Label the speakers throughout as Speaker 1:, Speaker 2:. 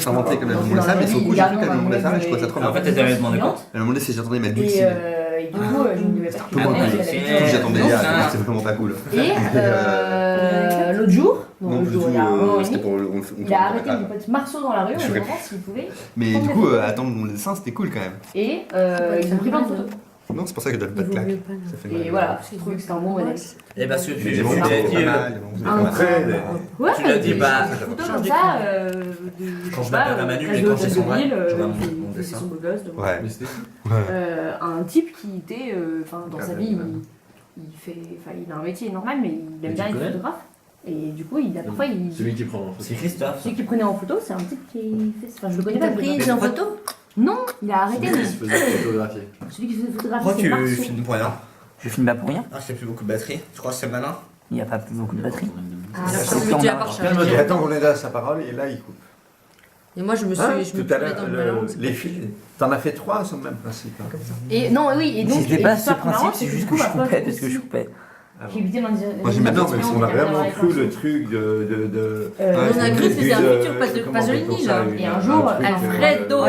Speaker 1: inventé comme elles ont demandé ça, mais sur le coup, j'ai cru qu'elles m'ont demandé ça, et je trouvais ça trop bien.
Speaker 2: En fait, elle t'avait demandé quoi?
Speaker 1: Elle m'a demandé si j'attendais mettre
Speaker 3: Et
Speaker 1: Dixie.
Speaker 3: du coup, je ne devais pas
Speaker 1: Tout le monde
Speaker 3: parce
Speaker 1: dit.
Speaker 3: qu'elle avait
Speaker 2: Tout
Speaker 3: dit,
Speaker 1: J'attendais
Speaker 3: non.
Speaker 1: hier, c'était vraiment pas cool.
Speaker 3: Et l'autre jour,
Speaker 1: Non,
Speaker 3: l'autre
Speaker 1: du
Speaker 3: jour,
Speaker 1: tout,
Speaker 3: il y a un an et
Speaker 1: c'était
Speaker 3: demi,
Speaker 1: pour
Speaker 3: il a arrêté mon pote Marceau dans la rue en
Speaker 1: Je
Speaker 3: me
Speaker 1: ferais-
Speaker 3: demandant s'il pouvait.
Speaker 1: Mais du coup, attendre mon dessin, c'était cool quand même.
Speaker 3: Et ils ont pris plein de photos.
Speaker 1: Non, c'est pour ça que je donne pas de claque. Ça fait mal.
Speaker 3: Et voilà, je trouvais que c'était un bon modèle.
Speaker 2: Et parce que
Speaker 1: Mais
Speaker 2: tu
Speaker 1: j'ai bon,
Speaker 2: l'as
Speaker 1: c'est
Speaker 2: dit,
Speaker 1: pas mal.
Speaker 3: Ouais,
Speaker 2: Tu l'as dit, bah,
Speaker 3: des photos
Speaker 2: change
Speaker 3: comme
Speaker 2: d'écran.
Speaker 3: ça,
Speaker 2: Quand je m'appelle à Manu, mais quand c'est son vrai, je vois mon dessin.
Speaker 3: son beau gosse, donc,
Speaker 1: Ouais.
Speaker 3: un type qui était, dans sa vie, il a un métier normal, mais il aime
Speaker 4: Mais
Speaker 3: bien
Speaker 4: tu
Speaker 3: être
Speaker 4: connais
Speaker 3: photographe. Et du coup, parfois,
Speaker 4: Celui qui prend en photo.
Speaker 2: C'est Christophe.
Speaker 3: celui qui prenait en photo, c'est un type qui fait. Enfin, je le connais
Speaker 5: Il
Speaker 3: pas.
Speaker 5: t'a
Speaker 3: je le
Speaker 5: pris
Speaker 3: connais
Speaker 5: en
Speaker 3: pas.
Speaker 5: photo?
Speaker 3: Non, il a arrêté.
Speaker 4: Celui
Speaker 3: Mais
Speaker 4: qui se faisait photographier.
Speaker 3: celui qui faisait photographe,
Speaker 2: Pourquoi
Speaker 3: c'est
Speaker 2: tu
Speaker 3: Marceau.
Speaker 2: filmes pour rien?
Speaker 6: Je filme pas pour rien.
Speaker 2: Ah, j'ai plus beaucoup de batterie. Tu crois que c'est malin?
Speaker 6: Il n'y a pas beaucoup de batterie.
Speaker 5: Ah,
Speaker 6: C'est
Speaker 5: d'accord,
Speaker 6: plan
Speaker 5: mais tu l'as
Speaker 6: bas.
Speaker 5: pas rechargé.
Speaker 7: Calme-toi, attends qu'on ait là sa parole et là il coupe.
Speaker 5: Et moi, je me
Speaker 7: Hein,
Speaker 5: suis
Speaker 7: tout à
Speaker 5: mis
Speaker 7: l'heure,
Speaker 5: dans le ballon.
Speaker 7: les filles, t'en as fait 3 sur le même principe. Hein.
Speaker 3: Et non, oui, et donc.
Speaker 6: Si c'était pas ce
Speaker 3: l'histoire
Speaker 6: principe,
Speaker 3: marrante,
Speaker 6: c'est
Speaker 3: que
Speaker 6: juste
Speaker 3: du
Speaker 6: que
Speaker 3: coup,
Speaker 6: je
Speaker 3: ma pote
Speaker 6: coupais parce que
Speaker 3: aussi,
Speaker 6: je coupais.
Speaker 3: Qui habitait dans les.
Speaker 1: Moi, j'aimais bien,
Speaker 7: Non, mais on a vraiment cru le truc
Speaker 5: On a cru que c'était un futur Pasolini, là.
Speaker 3: Et un jour,
Speaker 5: Alfredo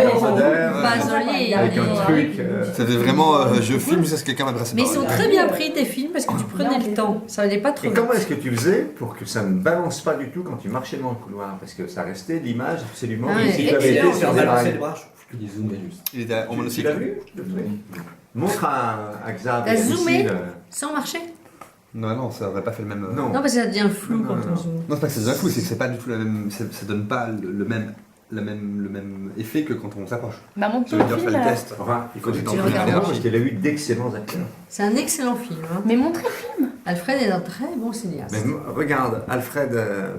Speaker 5: Pasolini.
Speaker 7: avec un truc.
Speaker 1: C'était vraiment, je filme jusqu'à ce que quelqu'un m'adresse.
Speaker 5: Mais ils sont très bien pris tes films parce que tu prenais le temps. Ça n'allait pas trop
Speaker 7: Et
Speaker 5: vite.
Speaker 7: comment est-ce que tu faisais pour que ça ne balance pas du tout quand tu marchais dans le couloir? Parce que ça restait l'image absolument.
Speaker 5: Ah,
Speaker 7: Et si tu
Speaker 5: excellent.
Speaker 7: avais été
Speaker 2: Sur
Speaker 7: sur des
Speaker 2: balancer
Speaker 7: rails.
Speaker 2: les bras.
Speaker 4: Il zoomait juste.
Speaker 1: Il était en
Speaker 7: Tu
Speaker 1: monocycle.
Speaker 7: l'as vu? Montre à Xav.
Speaker 5: T'as
Speaker 7: et
Speaker 5: zoomé
Speaker 7: Lucille,
Speaker 5: Sans marcher?
Speaker 1: Non, ça aurait pas fait le même.
Speaker 7: Non.
Speaker 5: Non, parce que ça devient flou quand on zoome.
Speaker 1: Non, c'est pas que c'est déjà fou, c'est que c'est pas du tout la même. Ça donne pas le même effet que quand on s'approche.
Speaker 3: Bah, mon
Speaker 1: Ça veut dire
Speaker 3: film.
Speaker 1: faire le test.
Speaker 7: Enfin, il faut que tu
Speaker 1: Tu
Speaker 7: le
Speaker 1: le
Speaker 7: regardes
Speaker 1: regardes.
Speaker 7: parce qu'elle a eu d'excellents acteurs.
Speaker 5: C'est un excellent film. Hein.
Speaker 3: Mais montrez.
Speaker 5: Alfred est un très bon cinéaste.
Speaker 7: Mais regarde, Alfred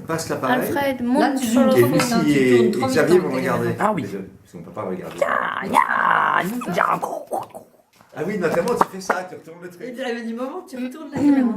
Speaker 7: passe l'appareil.
Speaker 3: Alfred,
Speaker 5: Là,
Speaker 3: montre
Speaker 5: tu
Speaker 3: sur le
Speaker 5: zoomes
Speaker 7: Et
Speaker 5: trop
Speaker 3: fond.
Speaker 5: vite, hein,
Speaker 7: Lucie
Speaker 5: tu
Speaker 7: et
Speaker 5: tournes trop vite
Speaker 7: Xavier
Speaker 5: dans
Speaker 7: vont
Speaker 5: le
Speaker 7: regarder.
Speaker 5: téléphone.
Speaker 6: Ah oui.
Speaker 7: Les deux, parce qu'on peut pas le regarder.
Speaker 6: Ya,
Speaker 7: Ah oui, notamment tu fais ça, tu retournes le truc.
Speaker 5: Et tu avais du moment, tu retournes la caméra.